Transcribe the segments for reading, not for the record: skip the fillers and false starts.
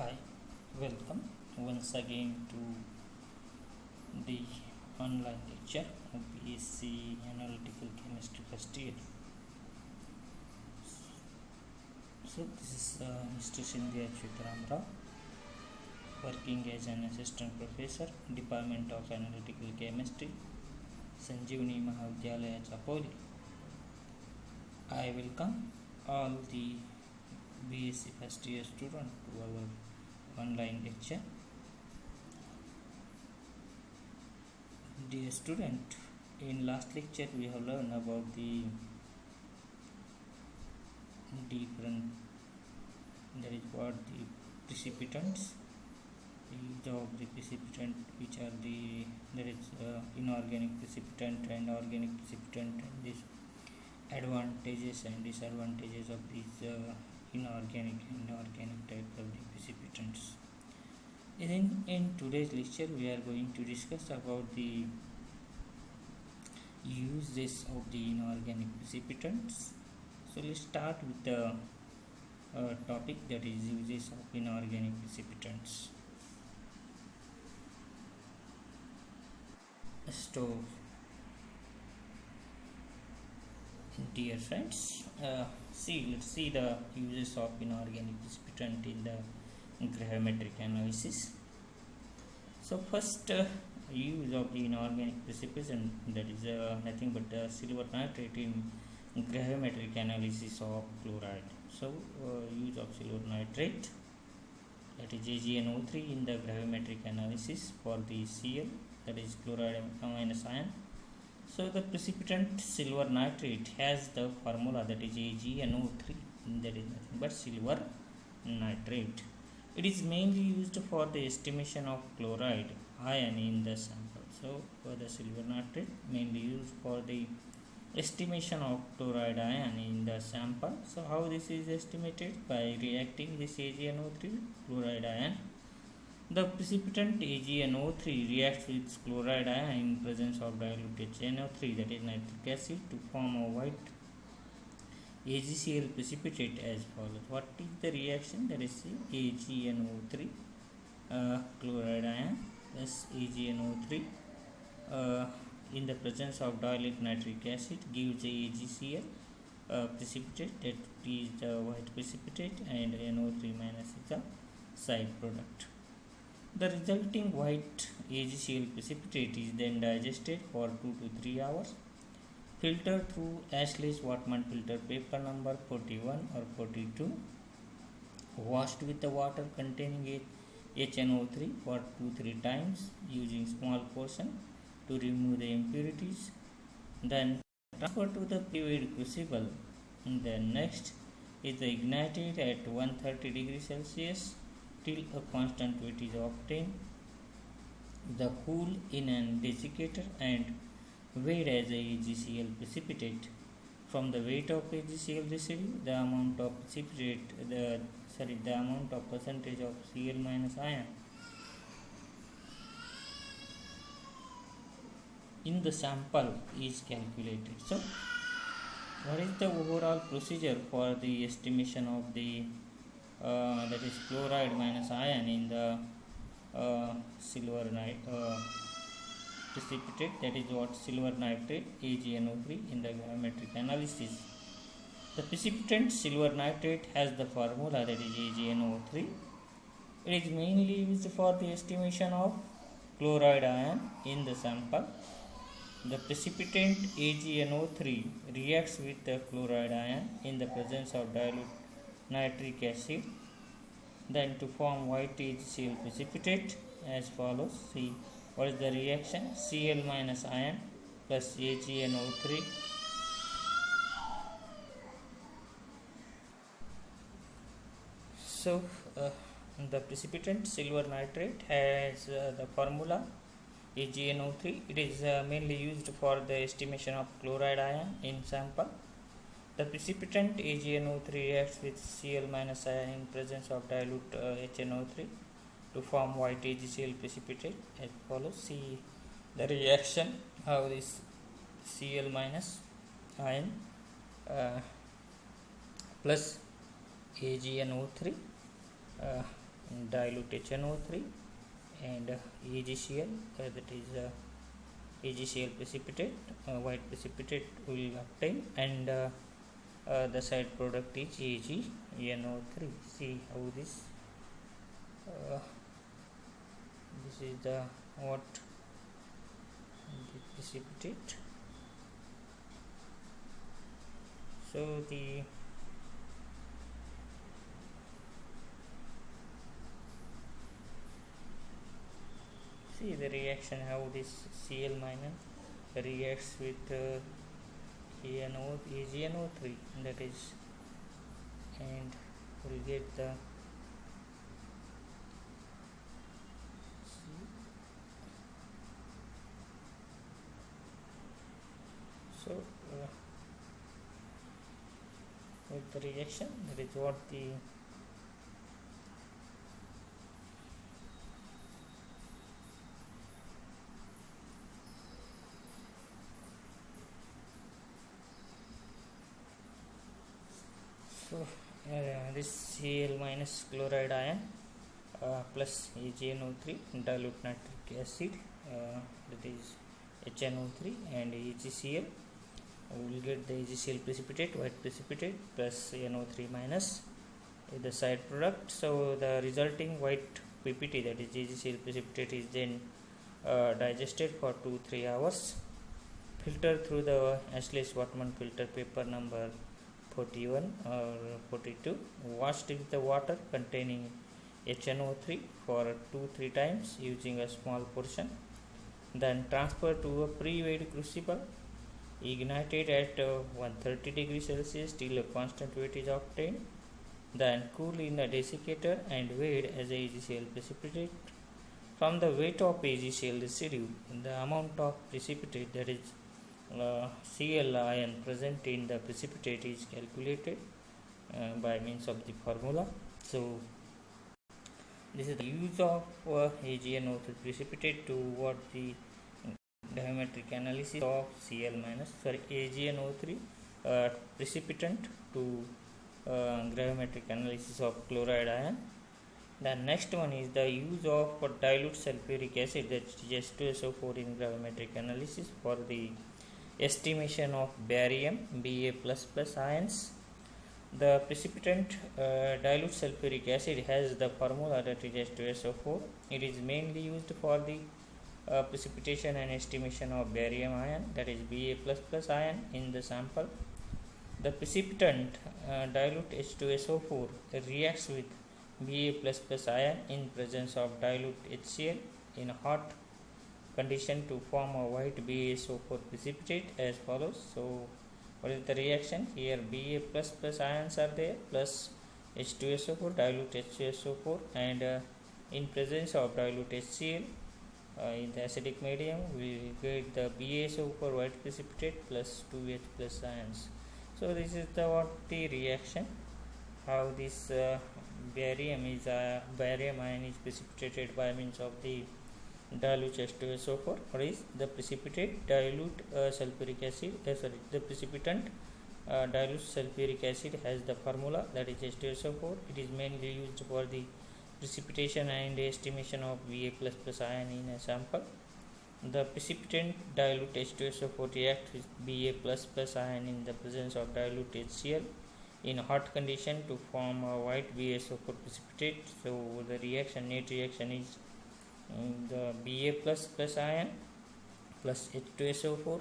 Hi, welcome once again to the online lecture of BSc Analytical Chemistry first year. So this is Mr. Sindhya Chitram Rao, working as an assistant professor, Department of Analytical Chemistry, Sanjeevani Mahavidyalaya Chapoli. I welcome all the BSc first year students to our online lecture. Dear student, in last lecture we have learned about the different, that is what the precipitants, the use of the precipitant, which are the that is inorganic precipitant and organic precipitant, and these advantages and disadvantages of these inorganic and organic types of the precipitants. In today's lecture we are going to discuss about the uses of the inorganic precipitants. So let's start with the topic, that is uses of inorganic precipitants. So dear friends, let's see the uses of inorganic precipitant in the gravimetric analysis. So first use of the inorganic precipitant, that is nothing but silver nitrate in gravimetric analysis of chloride. So use of silver nitrate, that is AgNO3 in the gravimetric analysis for the Cl, that is chloride minus ion. So the precipitant silver nitrate has the formula, that is AgNO3, that is nothing but silver nitrate. It is mainly used for the estimation of chloride ion in the sample. So for the silver nitrate mainly used for the estimation of chloride ion in the sample. So how this is estimated? By reacting this AgNO3 chloride ion. The precipitant AgNO3 reacts with chloride ion in presence of dilute HNO3, that is nitric acid, to form a white AgCl precipitate as follows. What is the reaction? That is AgNO3 chloride ion plus AgNO3 in the presence of dilute nitric acid gives AgCl precipitate, that is the white precipitate, and NO3 minus is the side product. The resulting white AgCl precipitate is then digested for 2 to 3 hours, filtered through Ashley's-Whatman filter paper number 41 or 42, washed with the water containing HNO3 for 2-3 times using small portion to remove the impurities, then transferred to the pre-weighed crucible. And then next is ignited at 130 degrees Celsius till a constant weight is obtained. The cool in an desiccator and weighed as a AgCl precipitate. From the weight of AgCl received, the amount of precipitate, the amount of percentage of Cl minus ion in the sample is calculated. So what is the overall procedure for the estimation of the that is chloride minus ion in the silver precipitate, that is what silver nitrate AgNO3 in the gravimetric analysis? The precipitant silver nitrate has the formula, that is AgNO3. It is mainly used for the estimation of chloride ion in the sample. The precipitant AgNO3 reacts with the chloride ion in the presence of dilute nitric acid, then to form white AgCl precipitate as follows. See what is the reaction? Cl minus ion plus AgNO3 so the precipitant silver nitrate has the formula AgNO3. It is mainly used for the estimation of chloride ion in sample. The precipitant AgNO3 reacts with Cl minus ion in presence of dilute HNO3 to form white AgCl precipitate as follows. See the reaction, how this Cl minus ion plus AgNO3 dilute HNO3 and AgCl, that is AgCl precipitate, white precipitate will obtain, and the side product is AgNO3. See how this is the what the precipitate. So the see the reaction, how this Cl minus reacts with AgNO3, that is, and we'll get the so with the reaction, that is what the this Cl minus chloride ion plus AgNO3 dilute nitric acid, that is HNO3, and AgCl, we will get the AgCl precipitate, white precipitate, plus NO3 minus the side product. So the resulting white PPT, that is AgCl precipitate, is then digested for 2-3 hours, filtered through the Ashley-Swartman filter paper number 41 or 42, washed with the water containing HNO3 for 2-3 times using a small portion, then transferred to a pre-weighed crucible, ignited at 130 degrees Celsius till a constant weight is obtained, then cooled in a desiccator and weighed as AgCl precipitate. From the weight of AgCl residue, the amount of precipitate, that is Cl ion present in the precipitate, is calculated by means of the formula. So this is the use of AgNO3 precipitate toward the gravimetric analysis of AgNO3 precipitant to gravimetric analysis of chloride ion. The next one is the use of dilute sulfuric acid, that is H2SO4, in gravimetric analysis for the estimation of barium Ba++ ions. The precipitant dilute sulfuric acid has the formula, that is H2SO4. It is mainly used for the precipitation and estimation of barium ion, that is Ba++ ion, in the sample. The precipitant dilute H2SO4 reacts with Ba++ ion in presence of dilute HCl in hot condition to form a white BaSO4 precipitate as follows. So what is the reaction? Here Ba++ ions are there plus H2SO4, dilute H2SO4, and in presence of dilute HCl in the acidic medium, we get the BaSO4 white precipitate plus 2H plus ions. So this is the reaction, how this barium ion is precipitated by means of the dilute H2SO4. What is the precipitate? Dilute sulfuric acid, the precipitant dilute sulfuric acid has the formula, that is H2SO4. It is mainly used for the precipitation and estimation of Ba++ ion in a sample. The precipitant dilute H2SO4 reacts with Ba++ ion in the presence of dilute HCl in hot condition to form a white BaSO4 precipitate. So the reaction, net reaction, is the Ba++ ion plus H2SO4,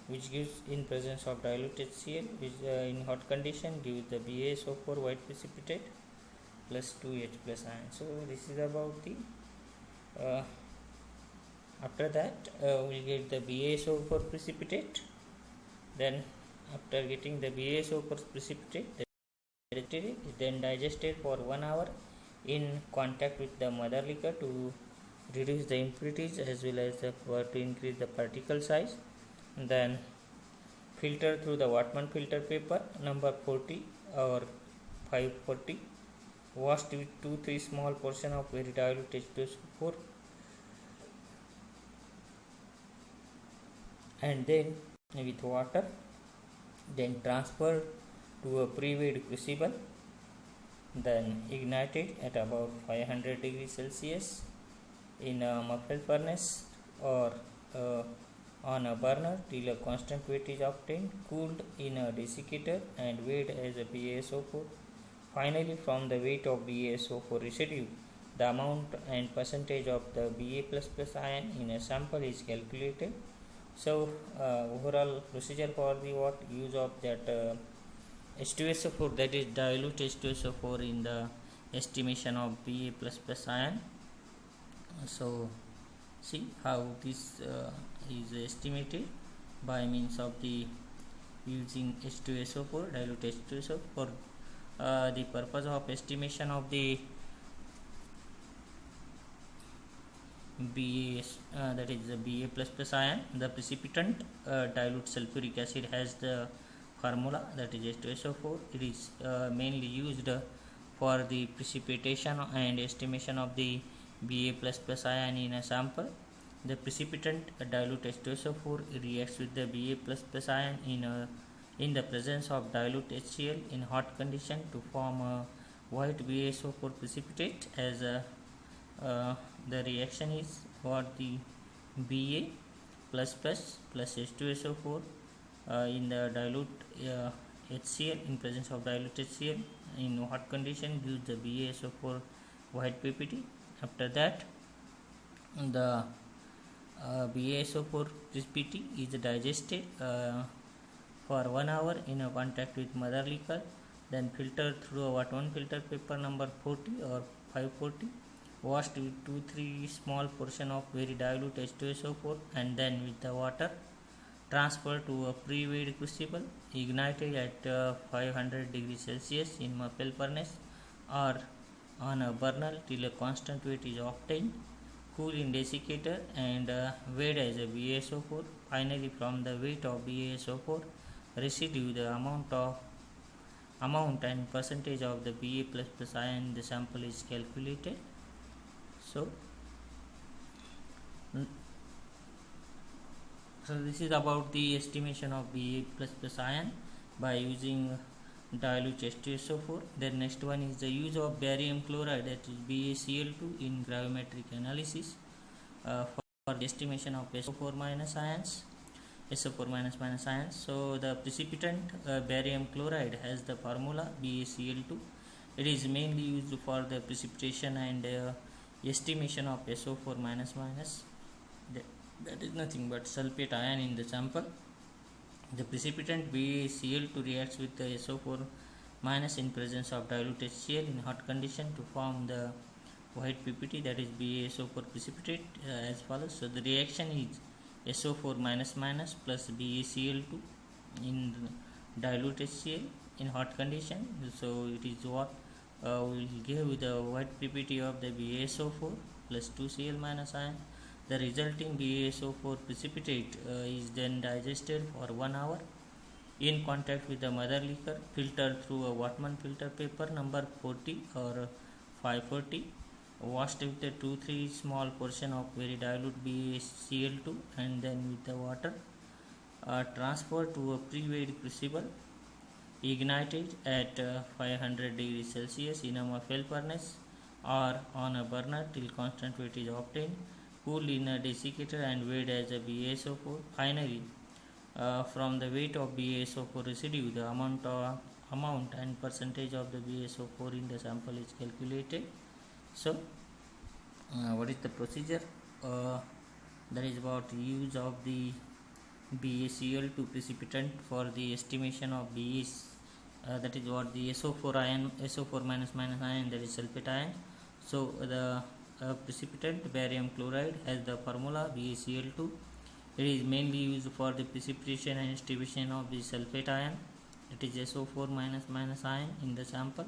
which gives, in presence of dilute HCl, which in hot condition gives the BaSO4 white precipitate plus 2H plus ion. So this is about the after that we'll get the BaSO4 precipitate. Then after getting the BaSO4 precipitate, the is then digested for 1 hour in contact with the mother liquor to reduce the impurities as well as to increase the particle size. Then filter through the Whatman filter paper number 40 or 540, washed with 2-3 small portion of very dilute H2SO4, and then with water, then transfer to a pre-weighed crucible, then ignited at about 500 degrees Celsius in a muffled furnace or uh, on a burner till a constant weight is obtained, cooled in a desiccator and weighed as a BaSO4. Finally, from the weight of BaSO4 residue, the amount and percentage of the Ba++ ion in a sample is calculated. So, overall procedure for the use of that H2SO4, that is dilute H2SO4 in the estimation of Ba++ ion. So, see how this is estimated by means of the using H2SO4, dilute H2SO4 for the purpose of estimation of the that is the Ba++ ion. The precipitant dilute sulfuric acid has the formula, that is H2SO4. It is mainly used for the precipitation and estimation of the Ba++ ion in a sample. The precipitant dilute H2SO4 reacts with the Ba++ ion in the presence of dilute HCl in hot condition to form a white BaSO4 precipitate. As the reaction is what the Ba++ plus H2SO4 in the dilute HCl, in presence of dilute HCl in hot condition, gives the BaSO4 white PPT. After that, the BaSO4 precipitate is digested for 1 hour in a contact with mother liquor, then filtered through a Wattmann filter paper number 40 or 540, washed with 2-3 small portion of very dilute H2SO4 and then with the water transferred to a pre-weighed crucible, ignited at 500 degrees Celsius in muffled furnace or on a burner till a constant weight is obtained, cool in desiccator and weighed as a BaSO4. Finally, from the weight of BaSO4 residue, the amount and percentage of the Ba++ ion in the sample is calculated. So this is about the estimation of Ba++ ion by using dilute H2SO4. Then next one is the use of barium chloride, that is BaCl2, in gravimetric analysis for the estimation of SO4 minus ions. So the precipitant barium chloride has the formula BaCl2. It is mainly used for the precipitation and estimation of SO4 minus. That is nothing but sulfate ion in the sample. The precipitant BaCl2 reacts with the SO4 minus in presence of dilute HCl in hot condition to form the white PPT, that is BaSO4 precipitate, as follows. So the reaction is SO4 minus plus BaCl2 in dilute HCl in hot condition. So it is what will give the white PPT of the BaSO4 plus 2Cl minus ion. The resulting BaSO4 precipitate is then digested for 1 hour in contact with the mother liquor, filtered through a Wattmann filter paper number 40 or 540, washed with a 2-3 small portion of very dilute BaCl2 and then with the water transferred to a pre-weighed crucible, ignited at 500 degrees Celsius in a muffled furnace or on a burner till constant weight is obtained, cooled in a desiccator and weighed as a BaSO4. Finally, from the weight of BaSO4 residue, the amount and percentage of the BaSO4 in the sample is calculated. So, what is the procedure? That is about use of the BaCl2 precipitant for the estimation of that is what the SO4 ion, SO4 minus ion, that is sulfate ion. So the precipitant barium chloride has the formula BaCl2. It is mainly used for the precipitation and estimation of the sulfate ion, it is SO4 minus ion in the sample.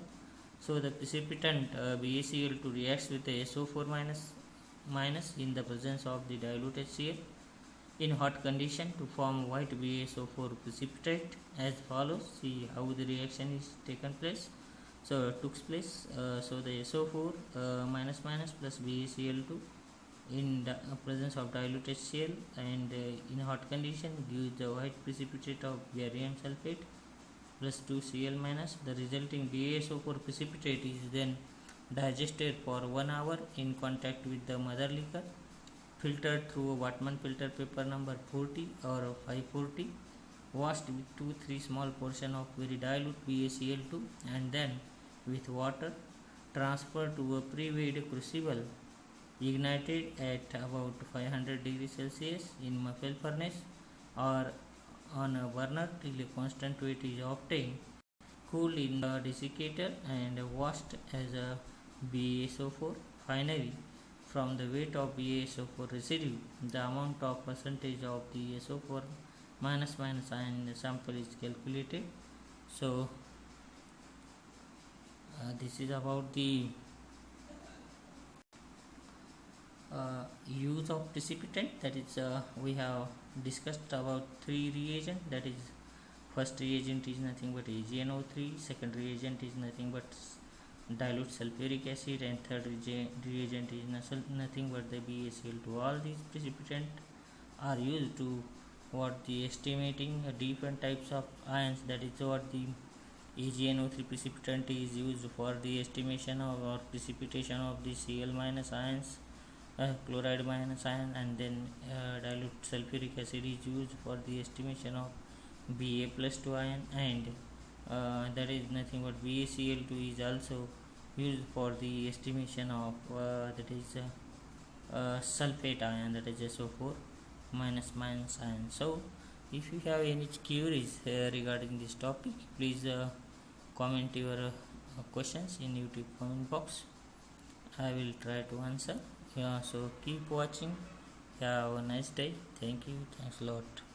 So the precipitant BaCl2 reacts with the SO4 minus in the presence of the dilute HCl in hot condition to form white BaSO4 precipitate, as follows. See how the reaction is taken place. So it took place. So the SO4 minus plus BaCl2 in the presence of dilute HCl and in hot condition gives the white precipitate of barium sulfate. plus 2Cl minus. The resulting BaSO4 precipitate is then digested for 1 hour in contact with the mother liquor, filtered through a Wattmann filter paper number 40 or 540, washed with 2-3 small portion of very dilute BaCl2, and then with water transferred to a pre-weighed crucible, ignited at about 500 degrees Celsius in muffle furnace or on a burner till a constant weight is obtained, cooled in the desiccator and washed as a BaSO4. Finally, from the weight of BaSO4 residue, the amount of percentage of the SO4 minus ion in the sample is calculated. So this is about the use of precipitant. That is, we have discussed about 3 reagents. That is, first reagent is nothing but AgNO3, second reagent is nothing but dilute sulfuric acid, and third reagent is nothing but the BaCl2. All these precipitant are used to what the estimating different types of ions. That is what the AgNO3 precipitant is used for the estimation of or precipitation of the Cl minus ions, chloride minus ion, and then dilute sulfuric acid is used for the estimation of Ba plus 2 ion, and that is nothing but BaCl2 is also used for the estimation of that is sulfate ion, that is SO4 minus ion. So if you have any queries regarding this topic, please comment your questions in YouTube comment box. I will try to answer. So keep watching. Have a nice day. Thank you. Thanks a lot.